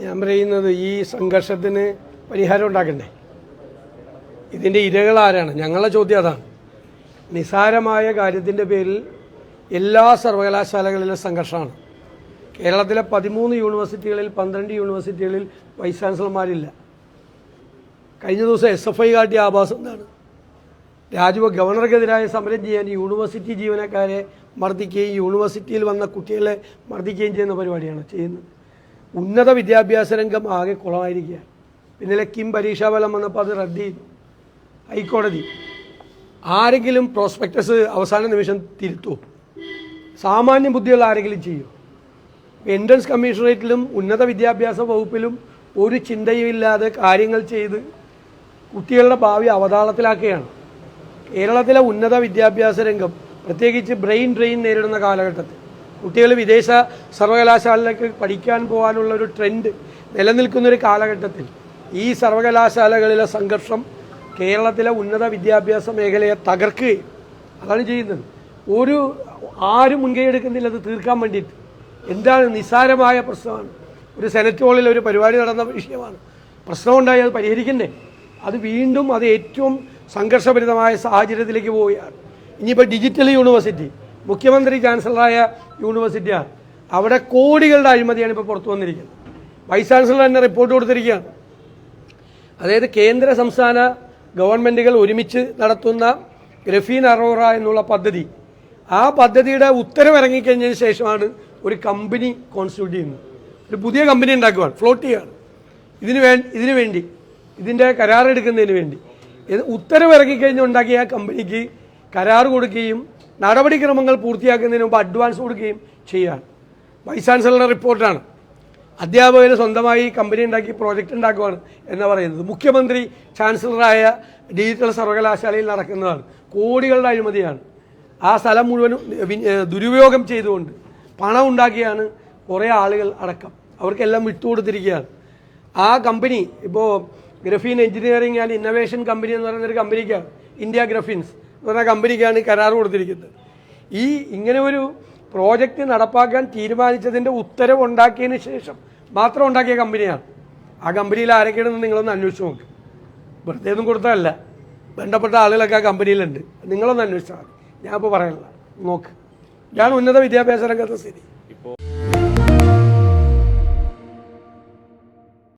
ഞാൻ പറയുന്നത് ഈ സംഘർഷത്തിന് പരിഹാരം ഉണ്ടാക്കണ്ടേ? ഇതിൻ്റെ ഇരകളാരാണ്? ഞങ്ങളുടെ ചോദ്യം അതാണ്. നിസാരമായ കാര്യത്തിൻ്റെ പേരിൽ എല്ലാ സർവകലാശാലകളിലും സംഘർഷമാണ്. കേരളത്തിലെ 13 യൂണിവേഴ്സിറ്റികളിൽ 12 യൂണിവേഴ്സിറ്റികളിൽ വൈസ് ചാൻസലർമാരില്ല. കഴിഞ്ഞ ദിവസം SFI കാട്ടിയ ആഭാസം എന്താണ്? ഗവർണർക്കെതിരായ സമരം ചെയ്യാൻ യൂണിവേഴ്സിറ്റി ജീവനക്കാരെ മർദ്ദിക്കുകയും യൂണിവേഴ്സിറ്റിയിൽ വന്ന കുട്ടികളെ മർദ്ദിക്കുകയും ചെയ്യുന്ന പരിപാടിയാണ് ചെയ്യുന്നത്. ഉന്നത വിദ്യാഭ്യാസ രംഗം ആകെ കുളമായിരിക്കുക. പിന്നലെ കിം പരീക്ഷാഫലം വന്നപ്പോൾ അത് റദ്ദ് ചെയ്തു ഹൈക്കോടതി. ആരെങ്കിലും പ്രോസ്പെക്ടസ് അവസാന നിമിഷം തിരുത്തുമോ? സാമാന്യ ബുദ്ധിയുള്ള ആരെങ്കിലും ചെയ്യും? എൻട്രൻസ് കമ്മീഷണറേറ്റിലും ഉന്നത വിദ്യാഭ്യാസ വകുപ്പിലും ഒരു ചിന്തയുമില്ലാതെ കാര്യങ്ങൾ ചെയ്ത് കുട്ടികളുടെ ഭാവി അവതാളത്തിലാക്കുകയാണ്. കേരളത്തിലെ ഉന്നത വിദ്യാഭ്യാസ രംഗം പ്രത്യേകിച്ച് ബ്രെയിൻ ഡ്രെയിൻ നേരിടുന്ന കാലഘട്ടത്തിൽ കുട്ടികൾ വിദേശ സർവകലാശാലയിലേക്ക് പഠിക്കാൻ പോകാനുള്ള ഒരു ട്രെൻഡ് നിലനിൽക്കുന്നൊരു കാലഘട്ടത്തിൽ ഈ സർവകലാശാലകളിലെ സംഘർഷം കേരളത്തിലെ ഉന്നത വിദ്യാഭ്യാസ മേഖലയെ തകർക്കുകയും അതാണ് ചെയ്യുന്നത്. ആരും മുൻകൈ എടുക്കുന്നില്ല അത് തീർക്കാൻ വേണ്ടിയിട്ട്. എന്താണ്? നിസ്സാരമായ പ്രശ്നമാണ്. ഒരു സെനറ്റ് ഹാളിൽ ഒരു പരിപാടി നടന്ന വിഷയമാണ്. പ്രശ്നമുണ്ടായി, അത് പരിഹരിക്കണ്ടേ? അത് വീണ്ടും ഏറ്റവും സംഘർഷഭരിതമായ സാഹചര്യത്തിലേക്ക് പോവുകയാണ്. ഇനിയിപ്പോൾ ഡിജിറ്റൽ യൂണിവേഴ്സിറ്റി, മുഖ്യമന്ത്രി ചാൻസലറായ യൂണിവേഴ്സിറ്റിയാണ്. അവിടെ കോടികളുടെ അഴിമതിയാണ് ഇപ്പോൾ പുറത്തു വന്നിരിക്കുന്നത്. വൈസ് ചാൻസലർ തന്നെ റിപ്പോർട്ട് കൊടുത്തിരിക്കുകയാണ്. അതായത് കേന്ദ്ര സംസ്ഥാന ഗവൺമെൻറ്റുകൾ ഒരുമിച്ച് നടത്തുന്ന ഗ്രഫീൻ അറോറ എന്നുള്ള പദ്ധതി, ആ പദ്ധതിയുടെ ഉത്തരവ് ഇറങ്ങിക്കഴിഞ്ഞതിന് ശേഷമാണ് ഒരു കമ്പനി കോൺസ്റ്റിറ്റ്യൂട്ട് ചെയ്യുന്നത്. ഒരു പുതിയ കമ്പനി ഉണ്ടാക്കുകയാണ്, ഫ്ലോട്ട് ചെയ്യുകയാണ്. ഇതിനു വേണ്ടി ഇതിൻ്റെ കരാറെടുക്കുന്നതിന് വേണ്ടി ഉത്തരവ് ഇറങ്ങിക്കഴിഞ്ഞ് ഉണ്ടാക്കിയ ആ കമ്പനിക്ക് കരാർ കൊടുക്കുകയും നടപടിക്രമങ്ങൾ പൂർത്തിയാക്കുന്നതിന് മുമ്പ് അഡ്വാൻസ് കൊടുക്കുകയും ചെയ്യുകയാണ്. വൈസ് ചാൻസലറുടെ റിപ്പോർട്ടാണ്. അധ്യാപകർ സ്വന്തമായി കമ്പനി ഉണ്ടാക്കി പ്രോജക്റ്റ് ഉണ്ടാക്കുകയാണ് എന്ന് പറയുന്നത്. മുഖ്യമന്ത്രി ചാൻസലറായ ഡിജിറ്റൽ സർവകലാശാലയിൽ നടക്കുന്നതാണ്. കോടികളുടെ അഴിമതിയാണ്. ആ സ്ഥലം മുഴുവനും ദുരുപയോഗം ചെയ്തുകൊണ്ട് പണം ഉണ്ടാക്കിയാണ് കുറേ ആളുകൾ അടക്കം. അവർക്കെല്ലാം വിട്ടുകൊടുത്തിരിക്കുകയാണ്. ആ കമ്പനി ഇപ്പോൾ graphene engineering and innovation company എന്ന് പറയുന്നൊരു കമ്പനിക്കാണ്, ഇന്ത്യ ഗ്രഫിൻസ് എന്ന് പറഞ്ഞ കമ്പനിക്കാണ് കരാർ കൊടുത്തിരിക്കുന്നത്. ഇങ്ങനെ ഒരു പ്രോജക്റ്റ് നടപ്പാക്കാൻ തീരുമാനിച്ചതിൻ്റെ ഉത്തരവ് ഉണ്ടാക്കിയതിന് ശേഷം മാത്രം ഉണ്ടാക്കിയ കമ്പനിയാണ്. ആ കമ്പനിയിൽ ആരൊക്കെയാണെന്ന് നിങ്ങളൊന്ന് അന്വേഷിച്ച് നോക്ക്. വെറുതെ ഒന്നും കൊടുത്തതല്ല, ബന്ധപ്പെട്ട ആളുകളൊക്കെ ആ കമ്പനിയിലുണ്ട്. നിങ്ങളൊന്ന് അന്വേഷിച്ചാൽ മതി. ഞാനിപ്പോൾ പറയാനില്ല, നോക്ക്. ഇതാണ് ഉന്നത വിദ്യാഭ്യാസ രംഗത്തെ സ്ഥിതി.